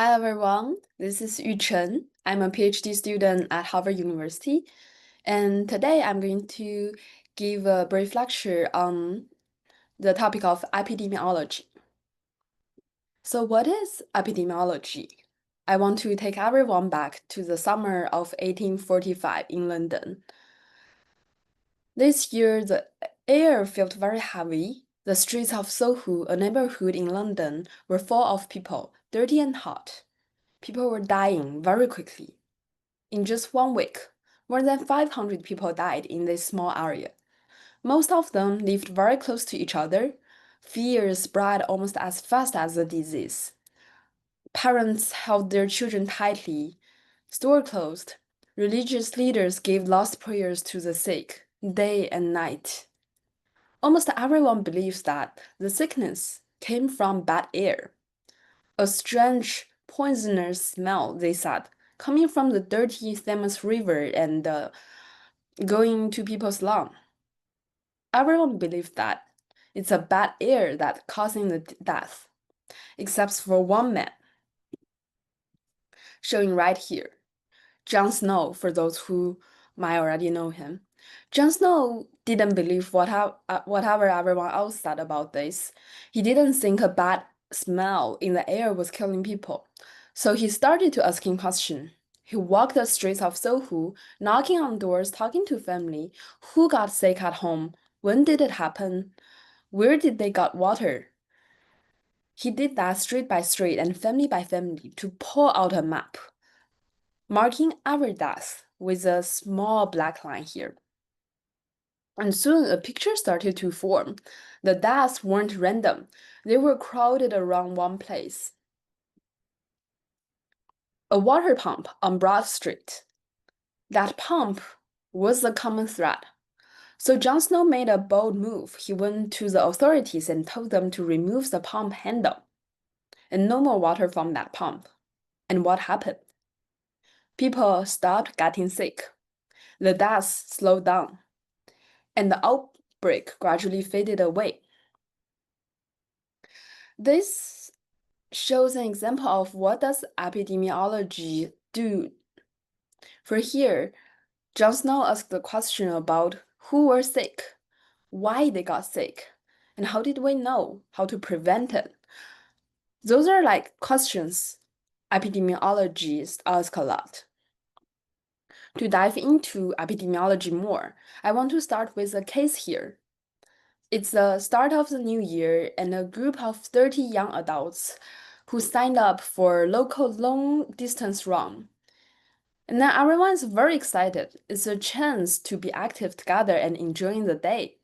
Hi everyone, this is Yu Chen. I'm a PhD student at Harvard University, and today I'm going to give a brief lecture on the topic of epidemiology. So, what is epidemiology? I want to take everyone back to the summer of 1845 in London. This year, the air felt very heavy. The streets of Soho, a neighborhood in London, were full of people, dirty and hot. People were dying very quickly. In just 1 week, more than 500 people died in this small area. Most of them lived very close to each other. Fear spread almost as fast as the disease. Parents held their children tightly. Stores closed. Religious leaders gave last prayers to the sick, day and night. Almost everyone believes that the sickness came from bad air. A strange, poisonous smell, they said, coming from the dirty Thames River and going to people's lungs. Everyone believed that it's a bad air that causing the death, except for one man, showing right here. Jon Snow, for those who might already know him. Jon Snow didn't believe whatever everyone else said about this. He didn't think a bad smell in the air was killing people. So he started to asking questions. He walked the streets of Soho, knocking on doors, talking to family. Who got sick at home? When did it happen? Where did they got water? He did that street by street and family by family to pull out a map, marking every death with a small black line here. And soon a picture started to form. The deaths weren't random, they were crowded around one place. A water pump on Broad Street. That pump was the common thread. So Jon Snow made a bold move. He went to the authorities and told them to remove the pump handle. And no more water from that pump. And what happened? People stopped getting sick. The deaths slowed down. And the outbreak gradually faded away. This shows an example of what does epidemiology do. For here, Jon Snow asked the question about who were sick, why they got sick, and how did we know how to prevent it. Those are like questions epidemiologists ask a lot. To dive into epidemiology more, I want to start with a case here. It's the start of the new year, and a group of 30 young adults who signed up for local long-distance run. And then everyone is very excited. It's a chance to be active together and enjoying the day.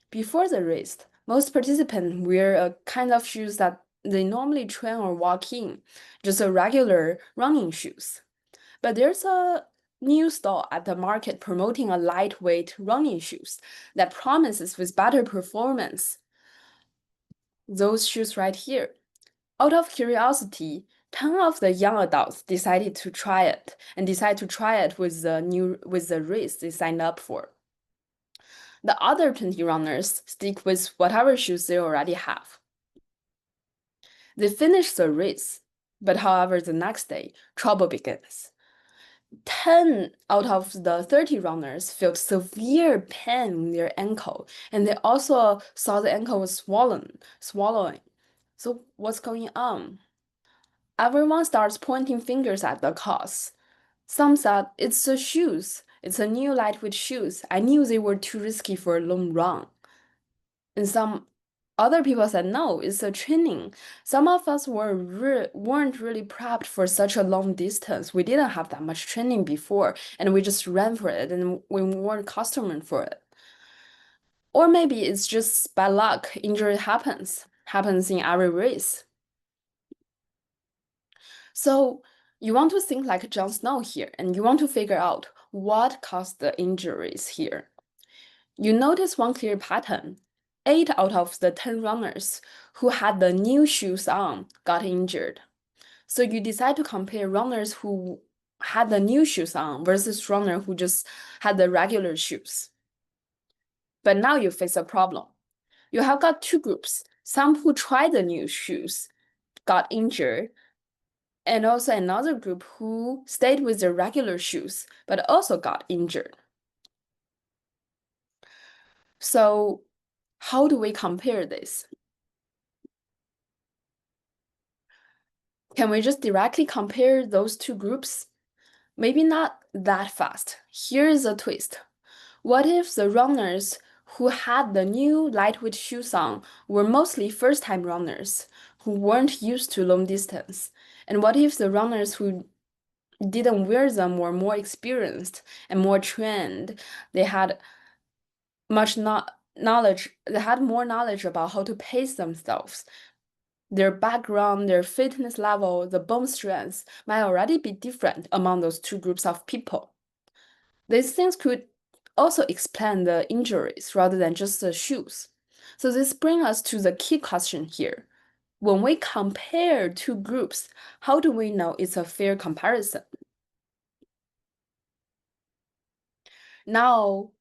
Before the race, most participants wear a kind of shoes that they normally train or walk in, just a regular running shoes. But there's a new store at the market promoting a lightweight running shoes that promises with better performance. Those shoes right here. Out of curiosity, 10 of the young adults decided to try it and decided to try it with the race they signed up for. The other 20 runners stick with whatever shoes they already have. They finish the race, but however, the next day, trouble begins. 10 out of the 30 runners felt severe pain in their ankle, and they also saw the ankle was swallowing. So what's going on? Everyone starts pointing fingers at the cause. Some said, it's the shoes. It's a new lightweight shoes. I knew they were too risky for a long run. And some other people said, no, it's the training. Some of us weren't really prepped for such a long distance. We didn't have that much training before, and we just ran for it, and we weren't accustomed for it. Or maybe it's just bad luck. Injury happens in every race. So you want to think like Jon Snow here, and you want to figure out what caused the injuries here. You notice one clear pattern. 8 out of the 10 runners who had the new shoes on got injured. So you decide to compare runners who had the new shoes on versus runner who just had the regular shoes. But now you face a problem. You have got two groups. Some who tried the new shoes got injured, and also another group who stayed with their regular shoes but also got injured. So how do we compare this? Can we just directly compare those two groups? Maybe not that fast. Here's a twist. What if the runners who had the new lightweight shoes on were mostly first-time runners who weren't used to long distance? And what if the runners who didn't wear them were more experienced and more trained? They had much knowledge, they had more knowledge about how to pace themselves. Their background, their fitness level, the bone strength might already be different among those two groups of people. These things could also explain the injuries rather than just the shoes. So this brings us to the key question here. When we compare two groups, how do we know it's a fair comparison? Now,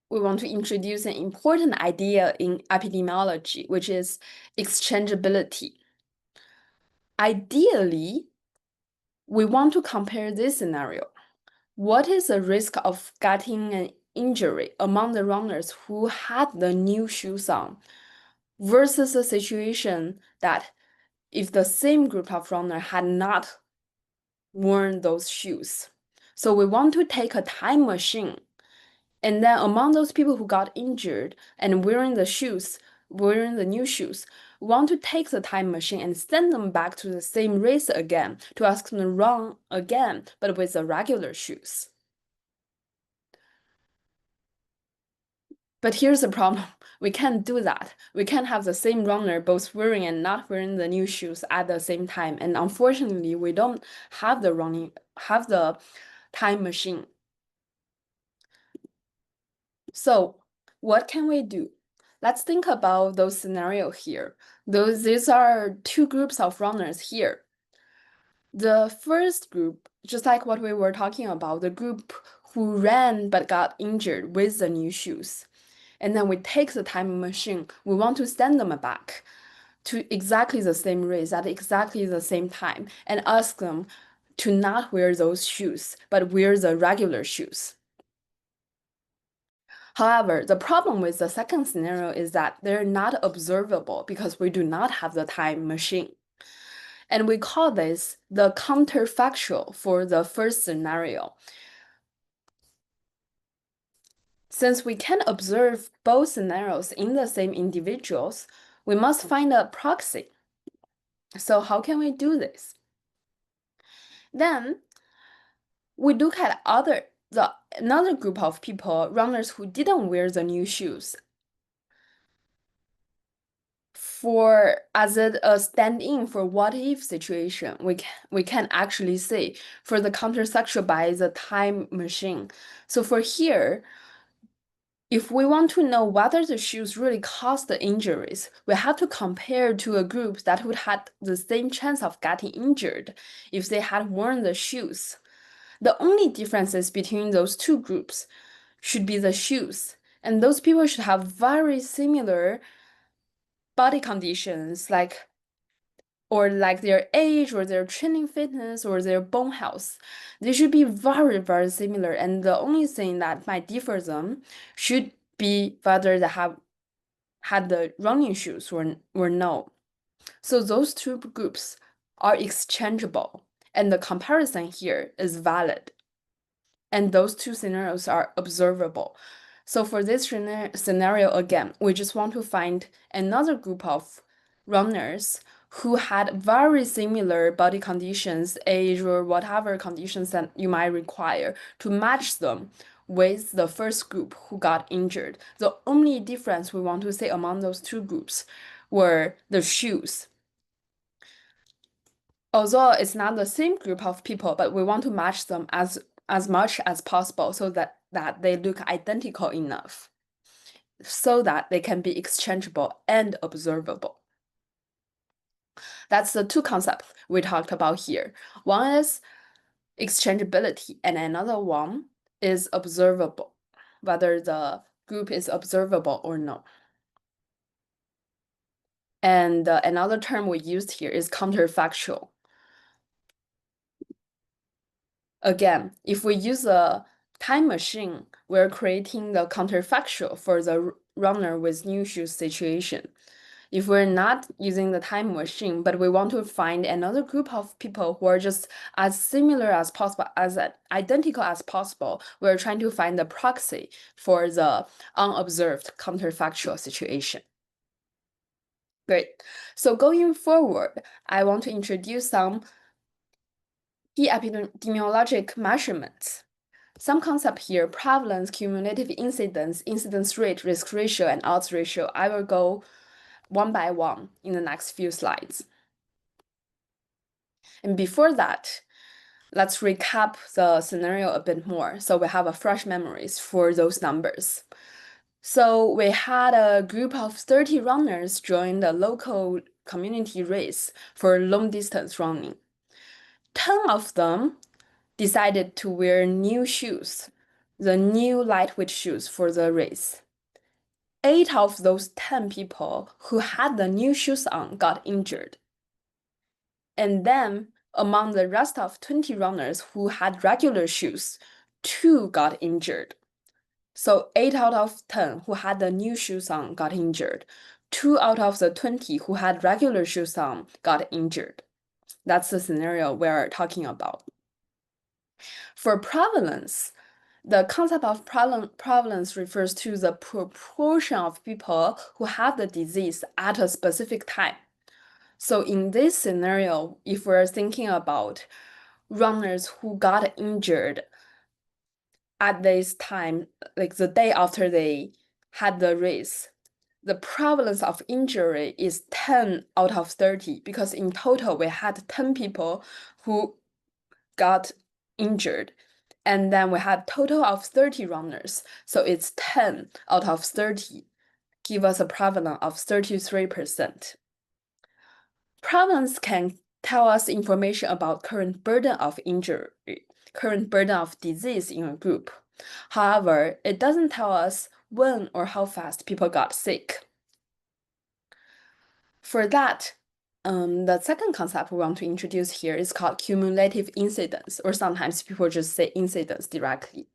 we want to introduce an important idea in epidemiology, which is exchangeability. Ideally, we want to compare this scenario. What is the risk of getting an injury among the runners who had the new shoes on versus a situation that if the same group of runners had not worn those shoes? So we want to take a time machine. And then among those people who got injured and wearing the new shoes, we want to take the time machine and send them back to the same race again to ask them to run again, but with the regular shoes. But here's the problem. We can't do that. We can't have the same runner both wearing and not wearing the new shoes at the same time. And unfortunately, we don't have the time machine. So what can we do? Let's think about those scenarios here. These are two groups of runners here. The first group, just like what we were talking about, the group who ran but got injured with the new shoes. And then we take the time machine. We want to send them back to exactly the same race at exactly the same time and ask them to not wear those shoes, but wear the regular shoes. However, the problem with the second scenario is that they're not observable because we do not have the time machine. And we call this the counterfactual for the first scenario. Since we can observe both scenarios in the same individuals, we must find a proxy. So how can we do this? Then we look at another group of people, runners who didn't wear the new shoes, for as a stand-in for what if situation. We can actually say for the countersexual by the time machine. So for here, if we want to know whether the shoes really caused the injuries, we have to compare to a group that would have the same chance of getting injured if they had worn the shoes. The only differences between those two groups should be the shoes, and those people should have very similar body conditions like their age or their training fitness or their bone health. They should be very, very similar. And the only thing that might differ them should be whether they have had the running shoes or no. So those two groups are exchangeable, and the comparison here is valid. And those two scenarios are observable. So for this scenario, again, we just want to find another group of runners who had very similar body conditions, age, or whatever conditions that you might require to match them with the first group who got injured. The only difference we want to say among those two groups were the shoes. Although it's not the same group of people, but we want to match them as much as possible so that they look identical enough so that they can be exchangeable and observable. That's the two concepts we talked about here. One is exchangeability, and another one is observable, whether the group is observable or not. And another term we used here is counterfactual. Again, if we use a time machine, we're creating the counterfactual for the runner with new shoes situation. If we're not using the time machine, but we want to find another group of people who are just as similar as possible, as identical as possible, we're trying to find the proxy for the unobserved counterfactual situation. Great. So going forward, I want to introduce some key epidemiologic measurements. Some concept here: prevalence, cumulative incidence, incidence rate, risk ratio, and odds ratio. I will go one by one in the next few slides. And before that, let's recap the scenario a bit more so we have a fresh memories for those numbers. So we had a group of 30 runners join the local community race for long distance running. 10 of them decided to wear new shoes, the new lightweight shoes for the race. 8 of those 10 people who had the new shoes on got injured. And then among the rest of 20 runners who had regular shoes, 2 got injured. So 8 out of 10 who had the new shoes on got injured. 2 out of the 20 who had regular shoes on got injured. That's the scenario we're talking about. For prevalence, the concept of prevalence refers to the proportion of people who have the disease at a specific time. So in this scenario, if we're thinking about runners who got injured at this time, like the day after they had the race, the prevalence of injury is 10 out of 30, because in total we had 10 people who got injured. And then we had total of 30 runners. So it's 10 out of 30, give us a prevalence of 33%. Prevalence can tell us information about current burden of injury, current burden of disease in a group. However, it doesn't tell us when or how fast people got sick. For that, the second concept we want to introduce here is called cumulative incidence, or sometimes people just say incidence directly.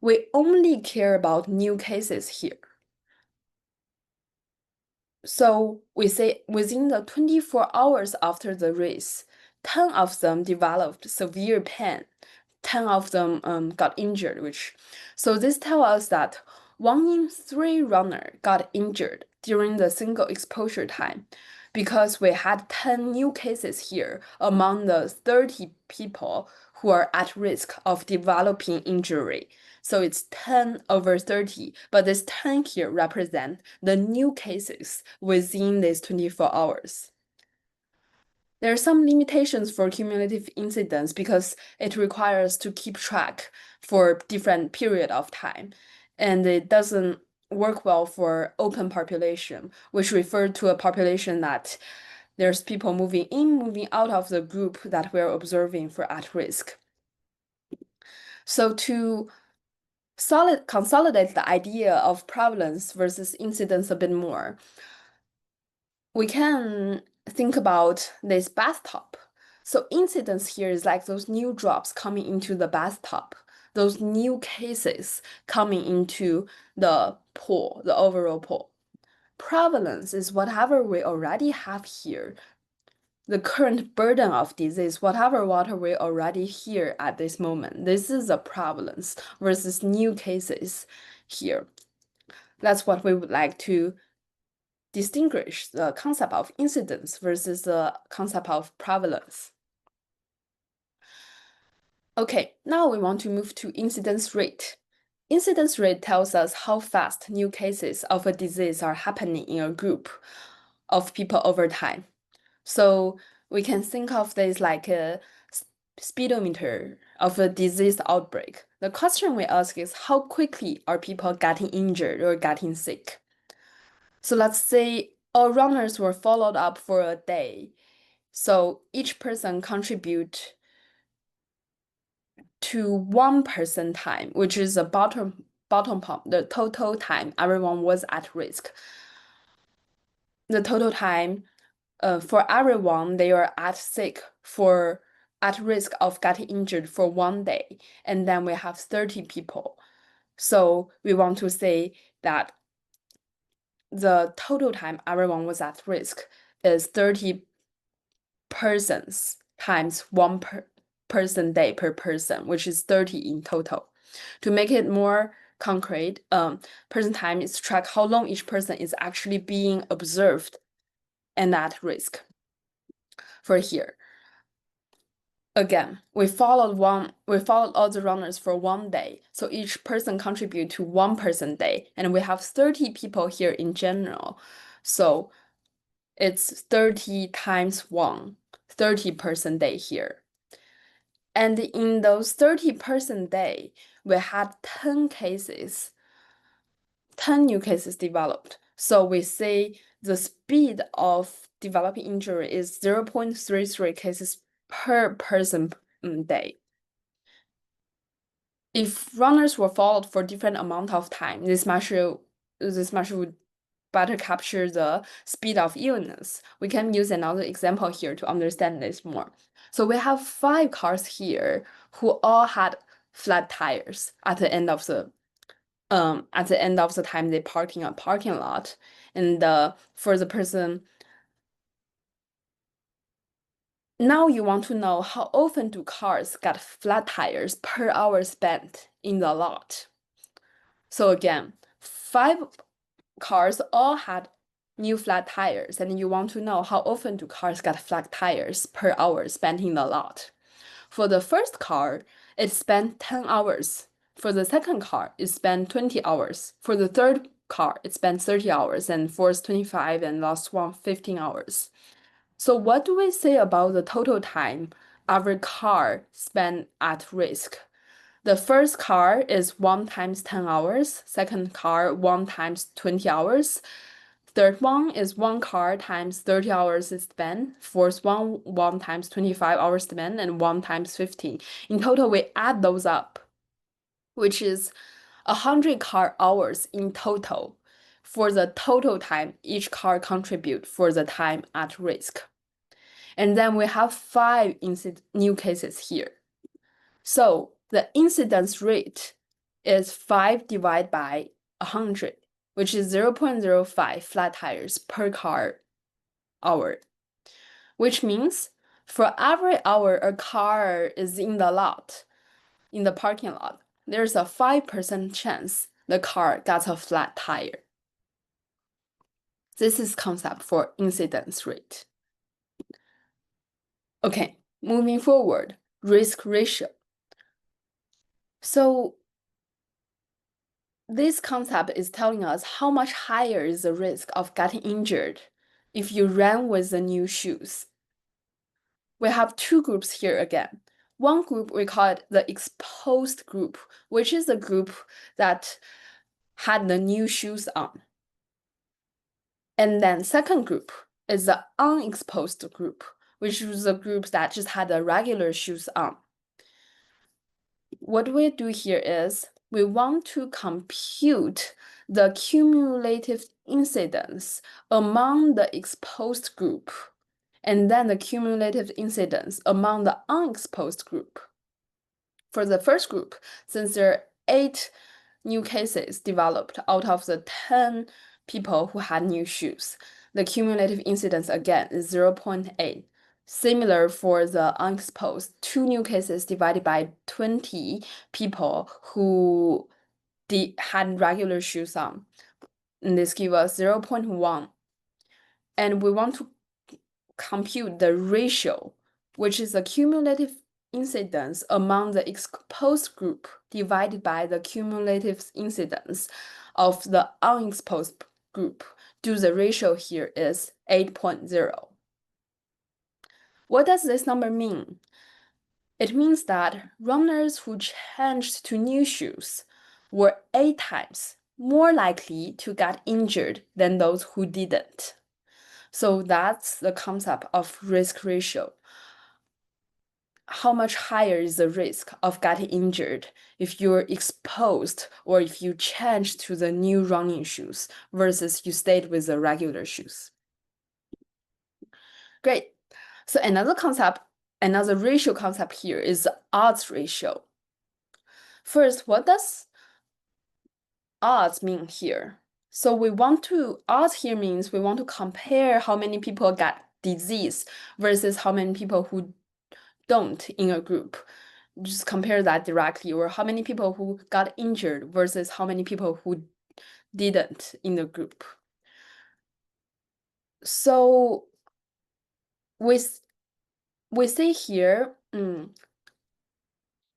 We only care about new cases here. So we say within the 24 hours after the race, 10 of them developed severe pain, 10 of them got injured, so this tells us that 1 in 3 runner got injured during the single exposure time, because we had 10 new cases here among the 30 people who are at risk of developing injury. So it's 10 over 30, but this 10 here represent the new cases within these 24 hours. There are some limitations for cumulative incidence because it requires to keep track for different period of time, and it doesn't work well for open population, which refer to a population that there's people moving in, moving out of the group that we're observing for at risk. So to consolidate the idea of prevalence versus incidence a bit more, we can think about this bathtub. So incidence here is like those new drops coming into the bathtub, those new cases coming into the pool, the overall pool. Prevalence is whatever we already have here, the current burden of disease, whatever water we already here at this moment. This is a prevalence versus new cases here. That's what we would like to distinguish the concept of incidence versus the concept of prevalence. Okay, now we want to move to incidence rate. Incidence rate tells us how fast new cases of a disease are happening in a group of people over time. So we can think of this like a speedometer of a disease outbreak. The question we ask is how quickly are people getting injured or getting sick? So let's say all runners were followed up for a day. So each person contribute to 1% time, which is the bottom pump, the total time everyone was at risk. The total time for everyone, they are at sick for at risk of getting injured for 1 day, and then we have 30 people. So we want to say that the total time everyone was at risk is 30 persons times one person day per person, which is 30 in total. To make it more concrete, person time is track how long each person is actually being observed and at risk. For here, again, we followed all the runners for 1 day, so each person contribute to 1 person day, and we have 30 people here in general. So it's 30 times 1, 30-person day here. And in those 30-person day, we had 10 cases, 10 new cases developed. So we say the speed of developing injury is 0.33 cases per person day. If runners were followed for different amount of time, this measure would better capture the speed of illness. We can use another example here to understand this more. So we have 5 cars here who all had flat tires at the end of the time they parked in a parking lot. And for the person, now you want to know how often do cars get flat tires per hour spent in the lot. So again, 5 cars all had new flat tires, and you want to know how often do cars get flat tires per hour spent in the lot. For the first car, it spent 10 hours. For the second car, it spent 20 hours. For the third car, it spent 30 hours, and fourth 25, and last one 15 hours. So what do we say about the total time every car spent at risk? The first car is 1 times 10 hours, second car 1 times 20 hours, third one is 1 car times 30 hours spent, fourth one 1 times 25 hours spent, and 1 times 15. In total, we add those up, which is 100 car hours in total for the total time each car contribute for the time at risk. And then we have 5 new cases here. So the incidence rate is 5 divided by 100, which is 0.05 flat tires per car hour, which means for every hour a car is in the parking lot, there's a 5% chance the car gets a flat tire. This is concept for incidence rate. Okay, moving forward, risk ratio. So this concept is telling us how much higher is the risk of getting injured if you run with the new shoes. We have 2 groups here again. One group, we call it the exposed group, which is the group that had the new shoes on. And then second group is the unexposed group, which is the group that just had the regular shoes on. What we do here is we want to compute the cumulative incidence among the exposed group and then the cumulative incidence among the unexposed group. For the first group, since there are 8 new cases developed out of the 10 people who had new shoes, the cumulative incidence again is 0.8. Similar for the unexposed, 2 new cases divided by 20 people who had regular shoes on. And this gives us 0.1. And we want to compute the ratio, which is the cumulative incidence among the exposed group divided by the cumulative incidence of the unexposed group. The ratio here is 8.0. What does this number mean? It means that runners who changed to new shoes were 8 times more likely to get injured than those who didn't. So that's the concept of risk ratio. How much higher is the risk of getting injured if you're exposed or if you change to the new running shoes versus you stayed with the regular shoes? Great. So another concept another ratio concept here is the odds ratio. First, what does odds mean here? So odds here means we want to compare how many people got disease versus how many people who don't in a group. Just compare that directly, or how many people who got injured versus how many people who didn't in the group. So we see here,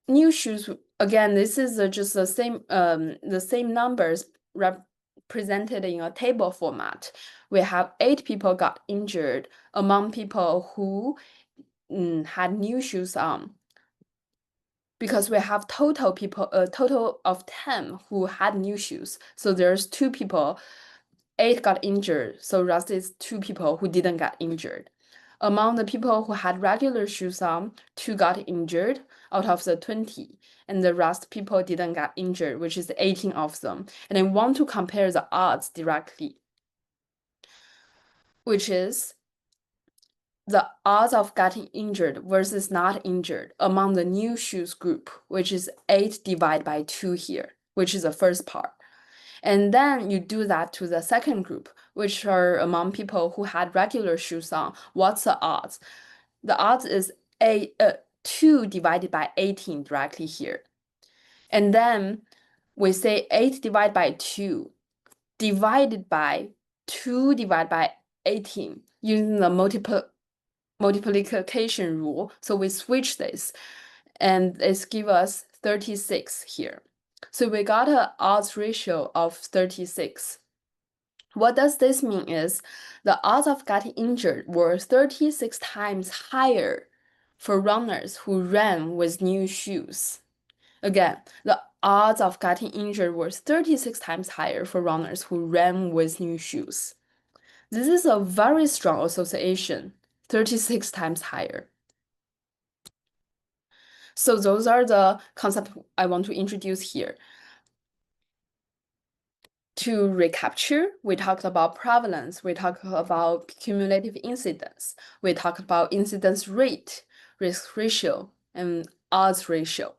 new shoes, again, this is just the same numbers represented in a table format. We have 8 people got injured among people who had new shoes on, because we have total of 10 who had new shoes. So there's 2 people, 8 got injured, so rest is 2 people who didn't get injured. Among the people who had regular shoes on, 2 got injured out of the 20, and the rest people didn't get injured, which is 18 of them. And I want to compare the odds directly, which is the odds of getting injured versus not injured among the new shoes group, which is 8 divided by 2 here, which is the first part. And then you do that to the second group, which are among people who had regular shoes on. What's the odds? The odds is 2 divided by 18 directly here. And then we say 8 divided by 2 divided by 2 divided by 18 using the multiplication rule. So we switch this, and this gives us 36 here. So we got an odds ratio of 36. What does this mean is the odds of getting injured were 36 times higher for runners who ran with new shoes. Again, the odds of getting injured were 36 times higher for runners who ran with new shoes. This is a very strong association, 36 times higher. So those are the concepts I want to introduce here. To recapture, we talked about prevalence, we talked about cumulative incidence, we talked about incidence rate, risk ratio, and odds ratio.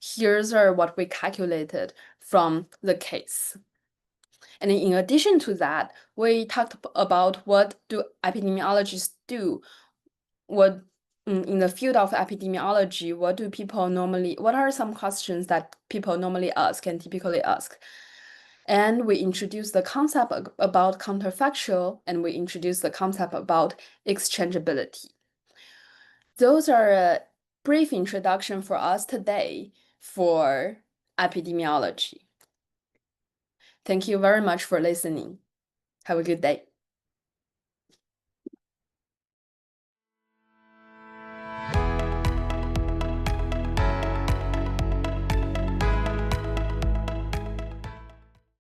Here's what we calculated from the case. And in addition to that, we talked about what do epidemiologists do, what in the field of epidemiology, what are some questions that people normally ask and typically ask? And we introduced the concept about counterfactual, and we introduced the concept about exchangeability. Those are a brief introduction for us today for epidemiology. Thank you very much for listening. Have a good day.